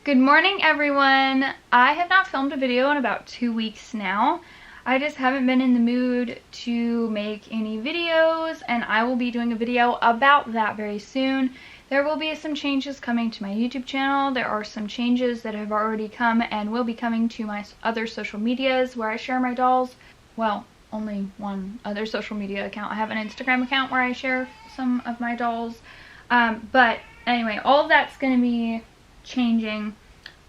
Good morning, everyone. I have not filmed a video in about 2 weeks now. I just haven't been in the mood to make any videos, and I will be doing a video about that very soon. There will be some changes coming to my YouTube channel. There are some changes that have already come and will be coming to my other social medias where I share my dolls. Well, only one other social media account. I have an Instagram account where I share some of my dolls. But anyway, all of that's going to be changing.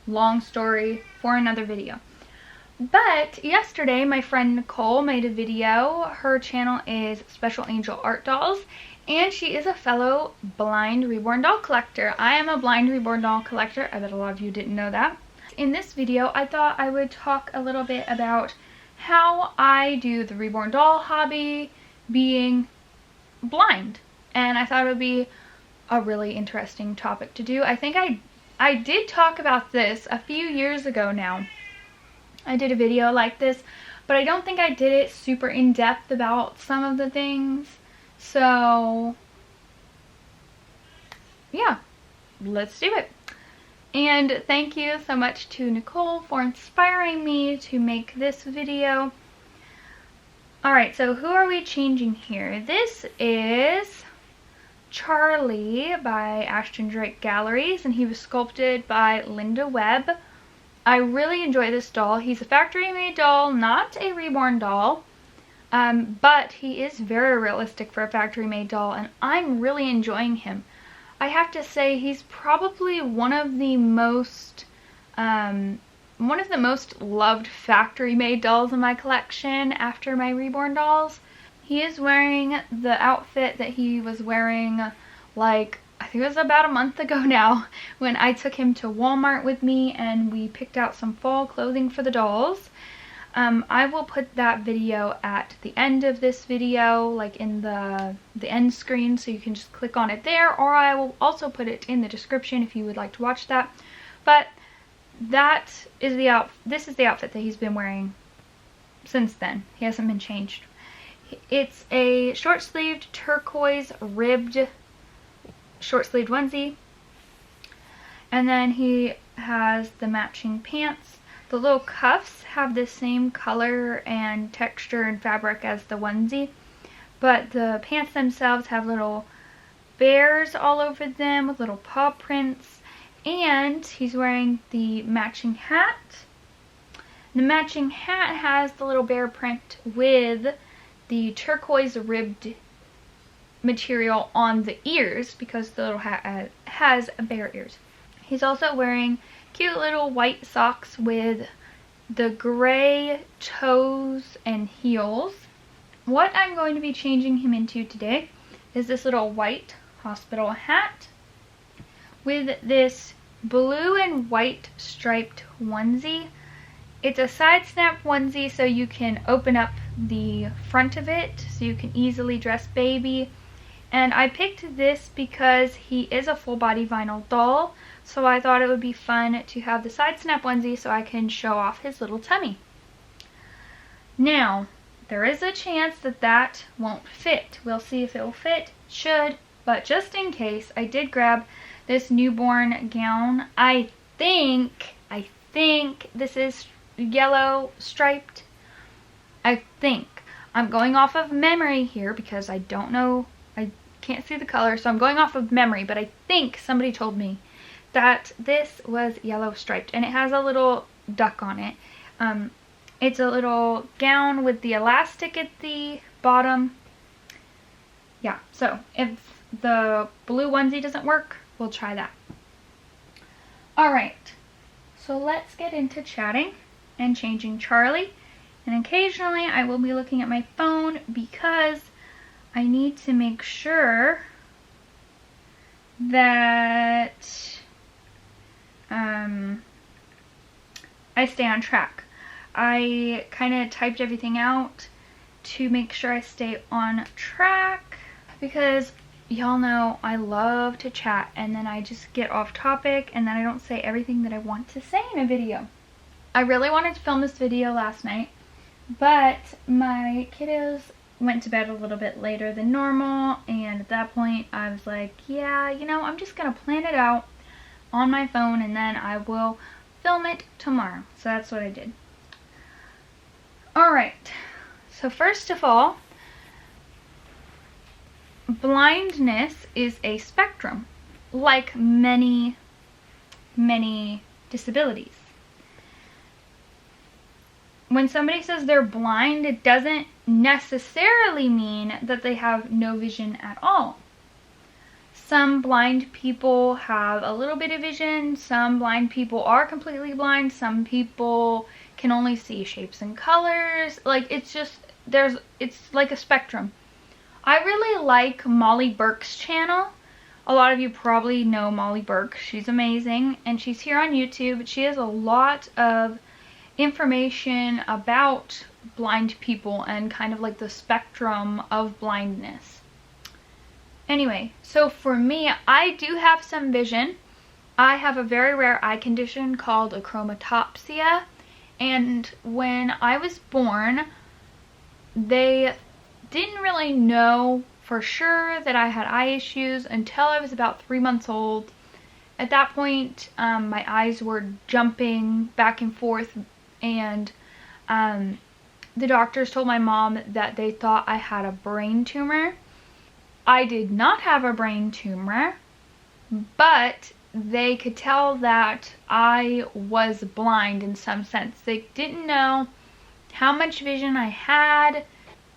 Long story for another video. But yesterday my friend Nicole made a video. Her channel is Special Angel Art Dolls, and she is a fellow blind reborn doll collector. I am a blind reborn doll collector. I bet a lot of you didn't know that. In this video I thought I would talk a little bit about how I do the reborn doll hobby being blind, and I thought it would be a really interesting topic to do. I think I did talk about this a few years ago now. I did a video like this, but I don't think I did it super in depth about some of the things. So yeah, let's do it. And thank you so much to Nicole for inspiring me to make this video. Alright, so who are we changing here? This is Charlie by Ashton Drake Galleries, and he was sculpted by Linda Webb. I really enjoy this doll. He's a factory made doll, not a reborn doll, but he is very realistic for a factory made doll, and I'm really enjoying him. I have to say he's probably one of the most loved factory made dolls in my collection after my reborn dolls. He is wearing the outfit that he was wearing, like, I think it was about a month ago now, when I took him to Walmart with me and we picked out some fall clothing for the dolls. I will put that video at the end of this video, like in the end screen, so you can just click on it there, or I will also put it in the description if you would like to watch that. But this is the outfit that he's been wearing since then. He hasn't been changed. It's a short-sleeved turquoise ribbed short-sleeved onesie, and then he has the matching pants. The little cuffs have the same color and texture and fabric as the onesie, but the pants themselves have little bears all over them with little paw prints, and he's wearing the matching hat. The matching hat has the little bear print with the turquoise ribbed material on the ears, because the little hat has bear ears. He's also wearing cute little white socks with the gray toes and heels. What I'm going to be changing him into today is this little white hospital hat with this blue and white striped onesie. It's a side snap onesie, so you can open up the front of it so you can easily dress baby. And I picked this because he is a full body vinyl doll, so I thought it would be fun to have the side snap onesie so I can show off his little tummy. Now, there is a chance that that won't fit. We'll see if it will fit. Should, but just in case, I did grab this newborn gown. I think this is yellow striped. I think. I'm going off of memory here because I don't know, I can't see the color, so I'm going off of memory, but I think somebody told me that this was yellow striped, and it has a little duck on it. It's a little gown with the elastic at the bottom. Yeah, so if the blue onesie doesn't work, we'll try that. Alright, so let's get into chatting and changing Charlie. And occasionally I will be looking at my phone because I need to make sure that I stay on track. I kind of typed everything out to make sure I stay on track because y'all know I love to chat and then I just get off topic and then I don't say everything that I want to say in a video. I really wanted to film this video last night, but my kiddos went to bed a little bit later than normal, and at that point I was like, yeah, you know, I'm just gonna plan it out on my phone, and then I will film it tomorrow. So that's what I did. Alright, so first of all, blindness is a spectrum, like many disabilities. When somebody says they're blind, it doesn't necessarily mean that they have no vision at all. Some blind people have a little bit of vision, some blind people are completely blind, some people can only see shapes and colors. Like, it's like a spectrum. I really like Molly Burke's channel. A lot of you probably know Molly Burke. She's amazing, and she's here on YouTube. She has a lot of information about blind people and kind of like the spectrum of blindness. Anyway, so for me, I do have some vision. I have a very rare eye condition called achromatopsia, and when I was born, they didn't really know for sure that I had eye issues until I was about 3 months old. At that point, my eyes were jumping back and forth, and the doctors told my mom that they thought I had a brain tumor. I did not have a brain tumor, but they could tell that I was blind in some sense. They didn't know how much vision I had.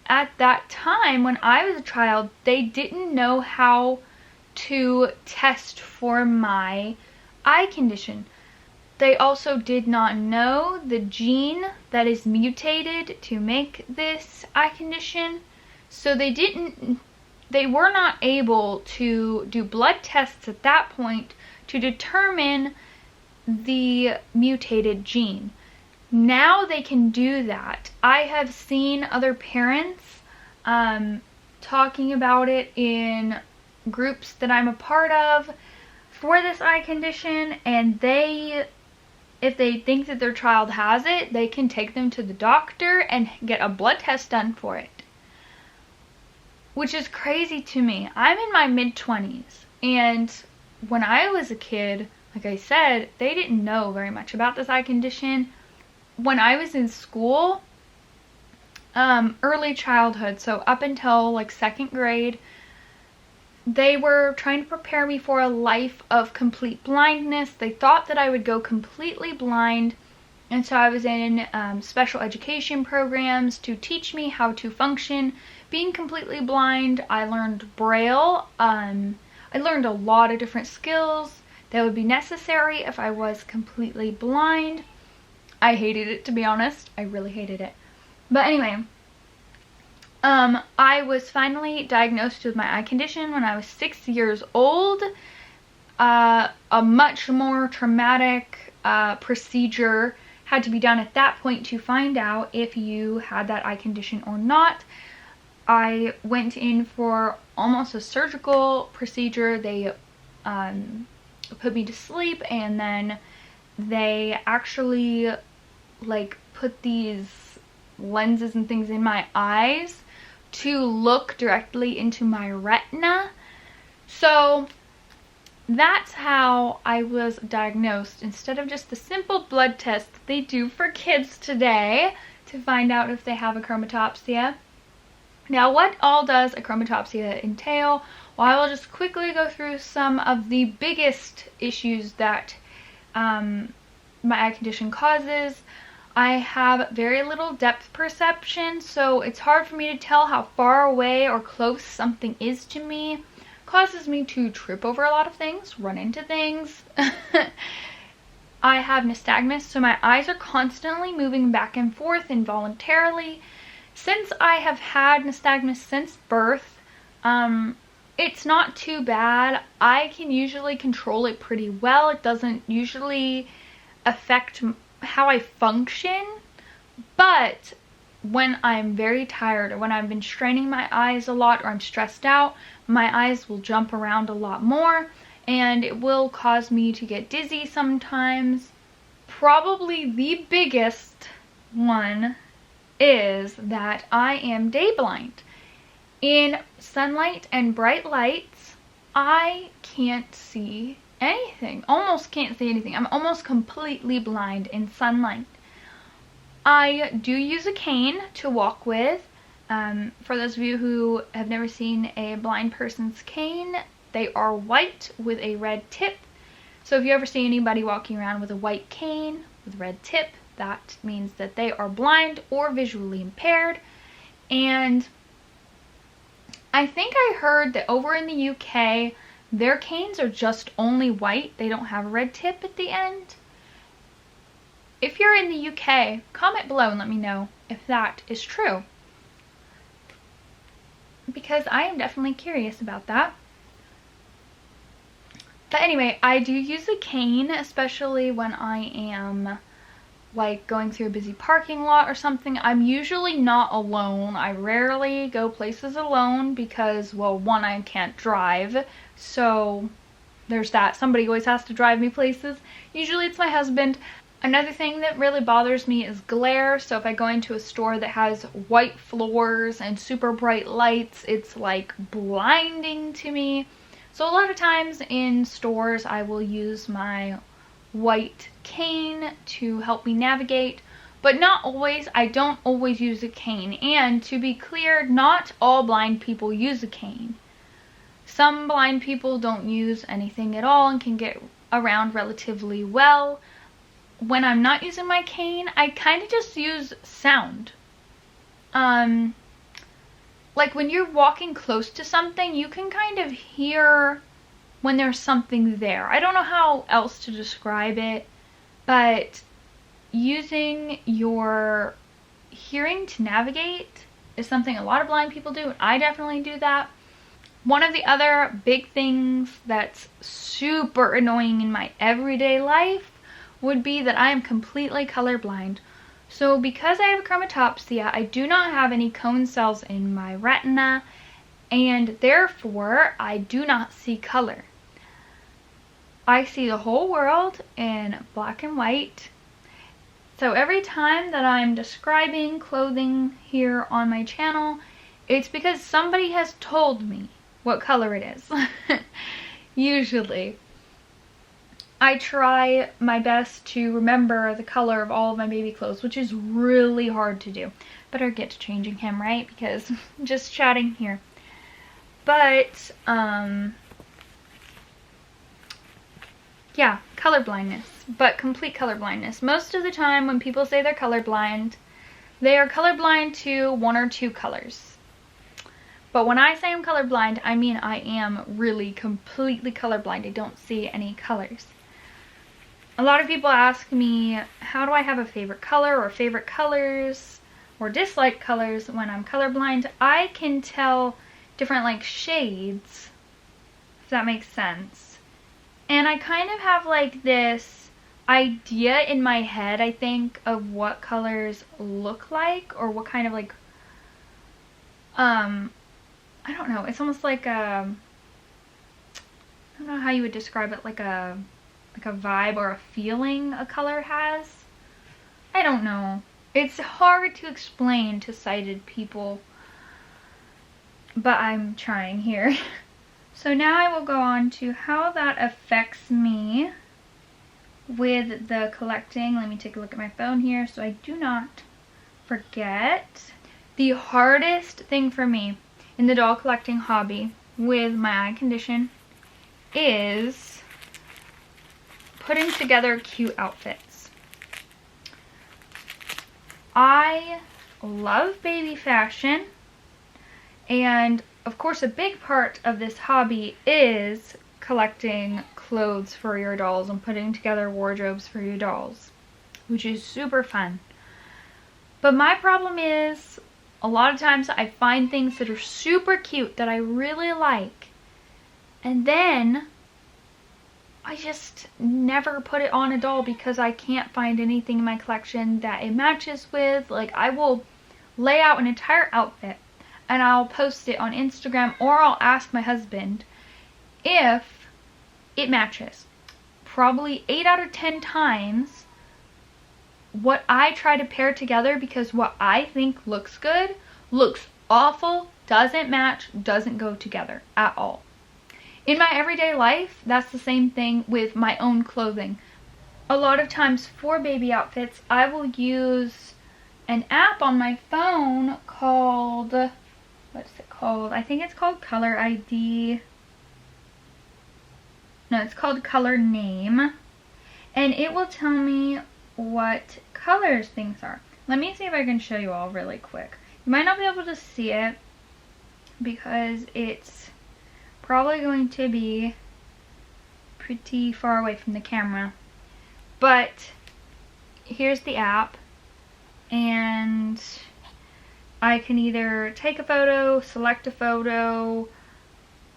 At that time, when I was a child, they didn't know how to test for my eye condition. They also did not know the gene that is mutated to make this eye condition. So they were not able to do blood tests at that point to determine the mutated gene. Now they can do that. I have seen other parents talking about it in groups that I'm a part of for this eye condition, and if they think that their child has it, they can take them to the doctor and get a blood test done for it. Which is crazy to me. I'm in my mid-20s, and when I was a kid, like I said, they didn't know very much about this eye condition. When I was in school, early childhood, so up until like 2nd grade, they were trying to prepare me for a life of complete blindness. They thought that I would go completely blind, and so I was in special education programs to teach me how to function being completely blind. I learned Braille. I learned a lot of different skills that would be necessary if I was completely blind. I hated it, to be honest. I really hated it. But anyway, I was finally diagnosed with my eye condition when I was 6 years old. A much more traumatic procedure had to be done at that point to find out if you had that eye condition or not. I went in for almost a surgical procedure. They put me to sleep, and then they actually like put these lenses and things in my eyes to look directly into my retina. So that's how I was diagnosed, instead of just the simple blood test that they do for kids today to find out if they have achromatopsia. Now, what all does achromatopsia entail? Well, I will just quickly go through some of the biggest issues that my eye condition causes. I have very little depth perception, so it's hard for me to tell how far away or close something is to me. Causes me to trip over a lot of things, run into things. I have nystagmus, so my eyes are constantly moving back and forth involuntarily. Since I have had nystagmus since birth, it's not too bad. I can usually control it pretty well. It doesn't usually affect how I function, but when I'm very tired or when I've been straining my eyes a lot or I'm stressed out, my eyes will jump around a lot more, and it will cause me to get dizzy sometimes. Probably the biggest one is that I am day blind. In sunlight and bright lights, I can't see anything. Almost can't see anything. I'm almost completely blind in sunlight. I do use a cane to walk with. For those of you who have never seen a blind person's cane, they are white with a red tip. So if you ever see anybody walking around with a white cane with a red tip, that means that they are blind or visually impaired. And I think I heard that over in the UK, their canes are just only white. They don't have a red tip at the end. If you're in the UK, comment below and let me know if that is true, because I am definitely curious about that. But anyway, I do use a cane, especially when I am like going through a busy parking lot or something. I'm usually not alone. I rarely go places alone because, well, one, I can't drive, so there's that. Somebody always has to drive me places. Usually it's my husband. Another thing that really bothers me is glare. So if I go into a store that has white floors and super bright lights, it's like blinding to me. So a lot of times in stores I will use my white cane to help me navigate, but not always. I don't always use a cane. And to be clear, not all blind people use a cane. Some blind people don't use anything at all and can get around relatively well. When I'm not using my cane, I kind of just use sound. Like when you're walking close to something, you can kind of hear when there's something there. I don't know how else to describe it, but using your hearing to navigate is something a lot of blind people do, and I definitely do that. One of the other big things that's super annoying in my everyday life would be that I am completely colorblind. So because I have chromatopsia, I do not have any cone cells in my retina, and therefore I do not see color. I see the whole world in black and white. So every time that I'm describing clothing here on my channel, it's because somebody has told me what color it is. Usually. I try my best to remember the color of all of my baby clothes, which is really hard to do. Better get to changing him, right? Because I'm just chatting here. But, yeah, color blindness, but complete color blindness. Most of the time when people say they're colorblind, they are colorblind to one or two colors. But when I say I'm colorblind, I mean I am really completely colorblind. I don't see any colors. A lot of people ask me, how do I have a favorite color or favorite colors or dislike colors when I'm colorblind? I can tell different like shades, if that makes sense. And I kind of have like this idea in my head, I think, of what colors look like, or what kind of like, I don't know, it's almost like a, I don't know how you would describe it, like a vibe or a feeling a color has. I don't know. It's hard to explain to sighted people, but I'm trying here. So now I will go on to how that affects me with the collecting. Let me take a look at my phone here so I do not forget. The hardest thing for me in the doll collecting hobby with my eye condition is putting together cute outfits. I love baby fashion, and of course a big part of this hobby is collecting clothes for your dolls and putting together wardrobes for your dolls, which is super fun. But my problem is, a lot of times I find things that are super cute that I really like, and then I just never put it on a doll because I can't find anything in my collection that it matches with. Like, I will lay out an entire outfit and I'll post it on Instagram, or I'll ask my husband if it matches. Probably 8 out of 10 times what I try to pair together, because what I think looks good looks awful, doesn't match, doesn't go together at all. in my everyday life, that's the same thing with my own clothing. A lot of times for baby outfits, I will use an app on my phone called, what's it called? I think it's called Color ID. No, it's called Color Name. And it will tell me what colors things are. Let me see if I can show you all really quick. You might not be able to see it because it's probably going to be pretty far away from the camera. But here's the app, and I can either take a photo, select a photo,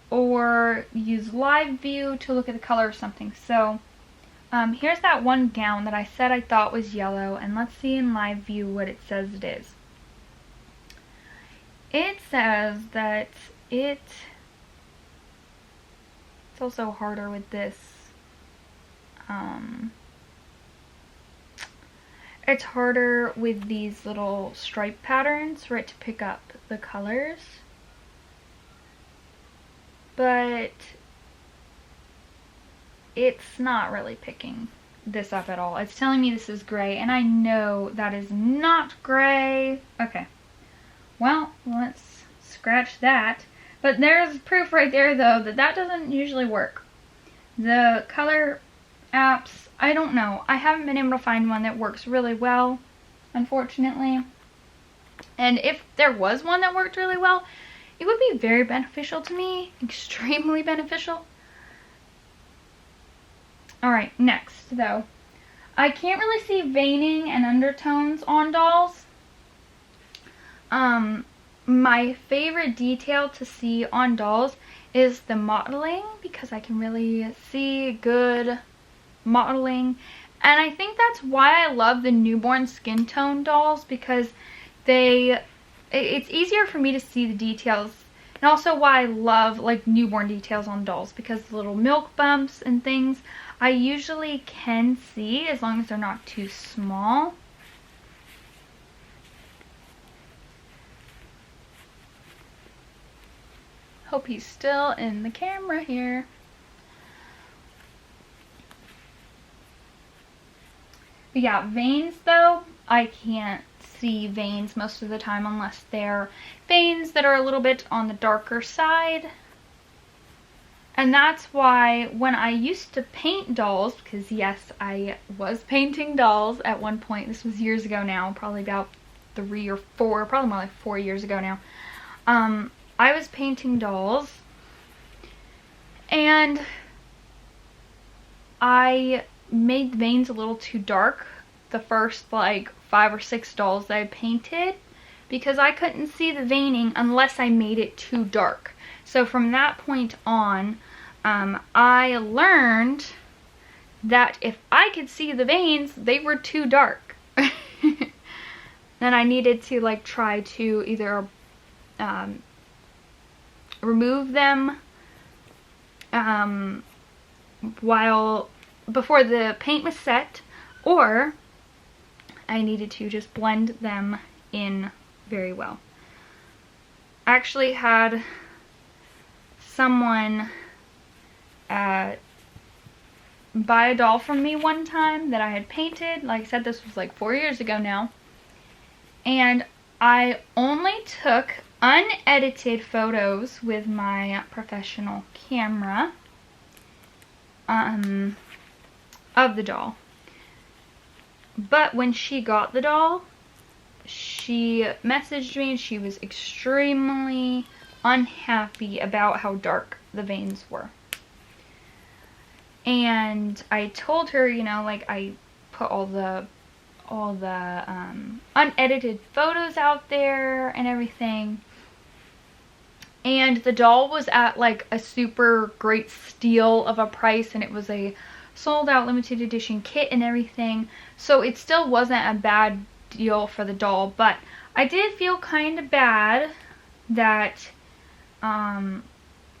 or use live view to look at the color of something. So here's that one gown that I said I thought was yellow, and let's see in live view what it says it is. It says that it's also harder with this. It's harder with these little stripe patterns for it to pick up the colors. But it's not really picking this up at all. It's telling me this is gray, and I know that is not gray. Okay, well, let's scratch that. But there's proof right there, though, that that doesn't usually work. The color apps, I don't know. I haven't been able to find one that works really well, unfortunately. And if there was one that worked really well, it would be very beneficial to me. Extremely beneficial. Alright, next, though. I can't really see veining and undertones on dolls. My favorite detail to see on dolls is the modeling, because I can really see good modeling. And I think that's why I love the newborn skin tone dolls, because it's easier for me to see the details. And also why I love like newborn details on dolls, because the little milk bumps and things I usually can see as long as they're not too small. Hope he's still in the camera here. But yeah, veins though, I can't see veins most of the time unless they're veins that are a little bit on the darker side. And that's why when I used to paint dolls, because yes, I was painting dolls at one point. This was years ago now, probably about 3 or 4, probably more like 4 years ago now. I was painting dolls, and I made the veins a little too dark the first like 5 or 6 dolls that I painted, because I couldn't see the veining unless I made it too dark. So from that point on, I learned that if I could see the veins, they were too dark. Then I needed to like try to either remove them before the paint was set, or I needed to just blend them in very well. I actually had someone buy a doll from me one time that I had painted. Like I said, this was like 4 years ago now. And I only took unedited photos with my professional camera of the doll. But when she got the doll, she messaged me and she was extremely unhappy about how dark the veins were. And I told her, you know, like I put all the unedited photos out there and everything. And the doll was at like a super great steal of a price, and it was a sold out limited edition kit and everything. So it still wasn't a bad deal for the doll, but I did feel kind of bad that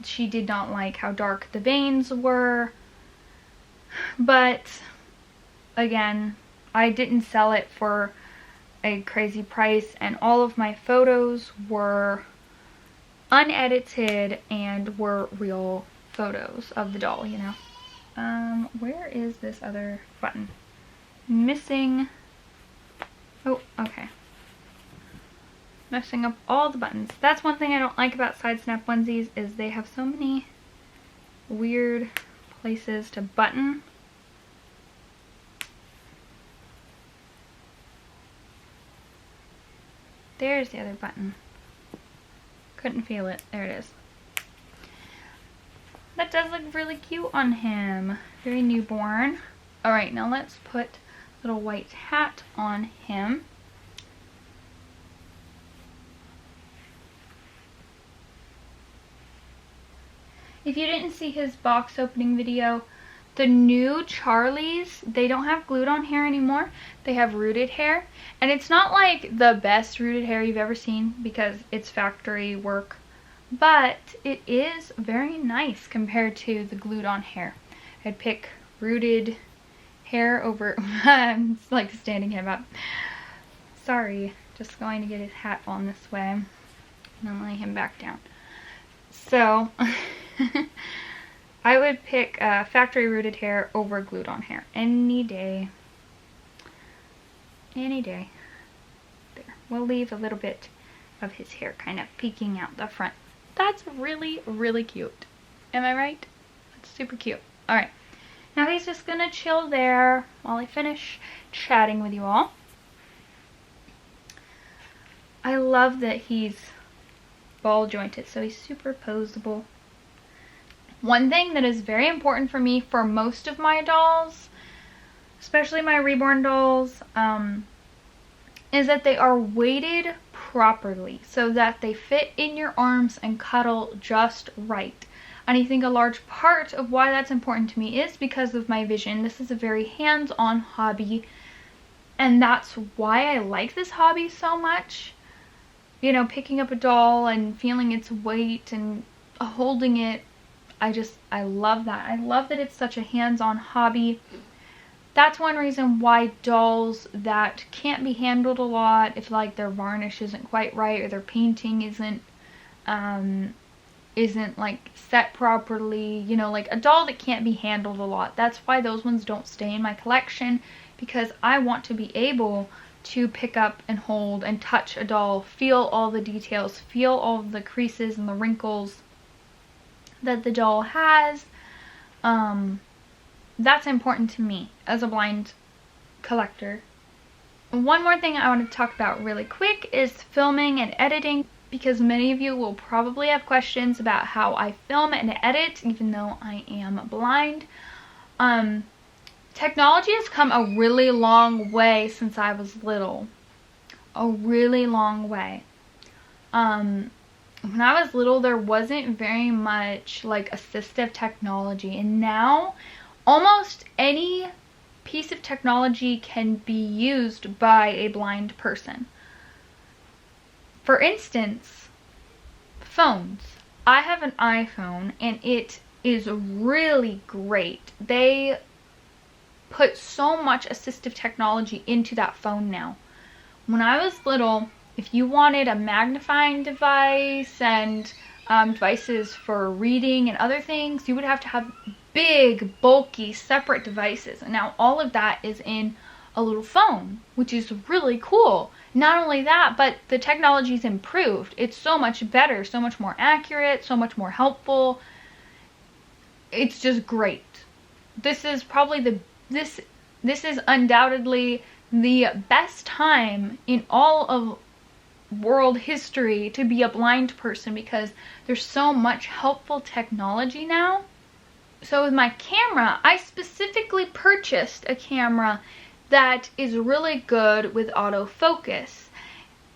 she did not like how dark the veins were. But again, I didn't sell it for a crazy price, and all of my photos were unedited and were real photos of the doll, you know. Where is this other button? Missing. Oh, okay. Messing up all the buttons. That's one thing I don't like about side snap onesies, is they have so many weird places to button. There's the other button. Couldn't feel it. There it is. That does look really cute on him. Very newborn. Alright, now let's put a little white hat on him. If you didn't see his box opening video, the new Charlies, they don't have glued on hair anymore. They have rooted hair. And it's not like the best rooted hair you've ever seen because it's factory work. But it is very nice compared to the glued on hair. I'd pick rooted hair over... I'm like standing him up. Sorry, just going to get his hat on this way. And then lay him back down. So... I would pick factory rooted hair over glued on hair any day. Any day. There. We'll leave a little bit of his hair kind of peeking out the front. That's really, really cute. Am I right? That's super cute. Alright. Now he's just gonna chill there while I finish chatting with you all. I love that he's ball jointed, so he's super posable. One thing that is very important for me for most of my dolls, especially my Reborn dolls, is that they are weighted properly so that they fit in your arms and cuddle just right. And I think a large part of why that's important to me is because of my vision. This is a very hands-on hobby, and that's why I like this hobby so much. You know, picking up a doll and feeling its weight and holding it. I love that. I love that it's such a hands-on hobby. That's one reason why dolls that can't be handled a lot, if like their varnish isn't quite right or their painting isn't like set properly, you know, like a doll that can't be handled a lot. That's why those ones don't stay in my collection, because I want to be able to pick up and hold and touch a doll, feel all the details, feel all the creases and the wrinkles that the doll has. That's important to me as a blind collector. One more thing I want to talk about really quick is filming and editing, because many of you will probably have questions about how I film and edit even though I am blind. Technology has come a really long way since I was little. A really long way. When I was little, there wasn't very much like assistive technology, and now almost any piece of technology can be used by a blind person. For instance, phones. I have an iPhone and it is really great. They put so much assistive technology into that phone now. When I was little, if you wanted a magnifying device and devices for reading and other things, you would have to have big, bulky, separate devices. And now all of that is in a little phone, which is really cool. Not only that, but the technology's improved. It's so much better, so much more accurate, so much more helpful. It's just great. This is probably this is undoubtedly the best time in all of world history to be a blind person, because there's so much helpful technology now. So with my camera, I specifically purchased a camera that is really good with autofocus.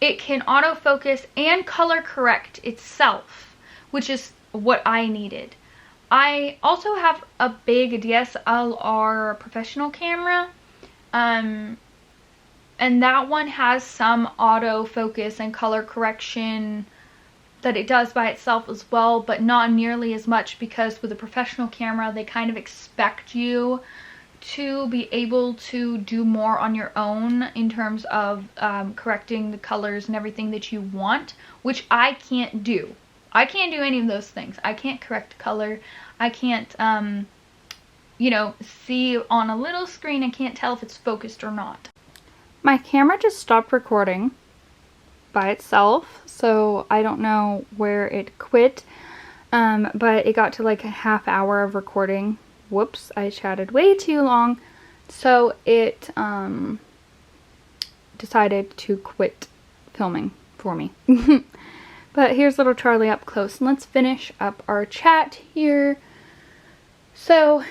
It can autofocus and color correct itself, which is what I needed. I also have a big DSLR professional camera, and that one has some autofocus and color correction that it does by itself as well, but not nearly as much, because with a professional camera, they kind of expect you to be able to do more on your own in terms of correcting the colors and everything that you want, which I can't do. I can't do any of those things. I can't correct color. I can't, you know, see on a little screen. I can't tell if it's focused or not. My camera just stopped recording by itself, so I don't know where it quit, but it got to like a half hour of recording. Whoops, I chatted way too long, so it decided to quit filming for me. But here's little Charlie up close, and let's finish up our chat here. So,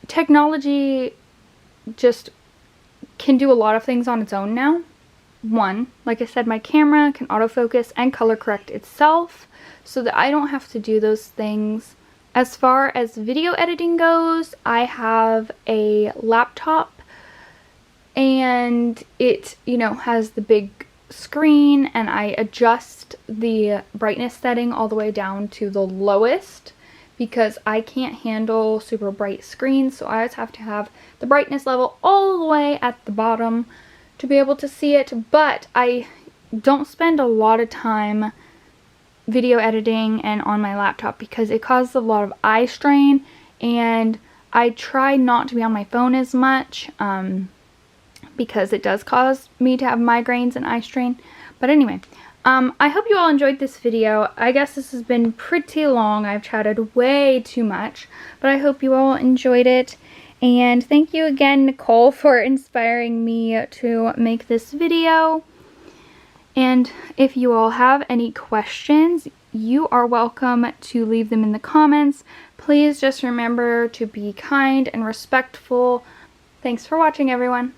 technology just can do a lot of things on its own now. One, like I said, my camera can autofocus and color correct itself so that I don't have to do those things. As far as video editing goes, I have a laptop and it, you know, has the big screen, and I adjust the brightness setting all the way down to the lowest because I can't handle super bright screens, so I always have to have the brightness level all the way at the bottom to be able to see it. But I don't spend a lot of time video editing and on my laptop because it causes a lot of eye strain, and I try not to be on my phone as much because it does cause me to have migraines and eye strain. But anyway, I hope you all enjoyed this video. I guess this has been pretty long. I've chatted way too much, but I hope you all enjoyed it. And thank you again, Nicole, for inspiring me to make this video. And if you all have any questions, you are welcome to leave them in the comments. Please just remember to be kind and respectful. Thanks for watching, everyone.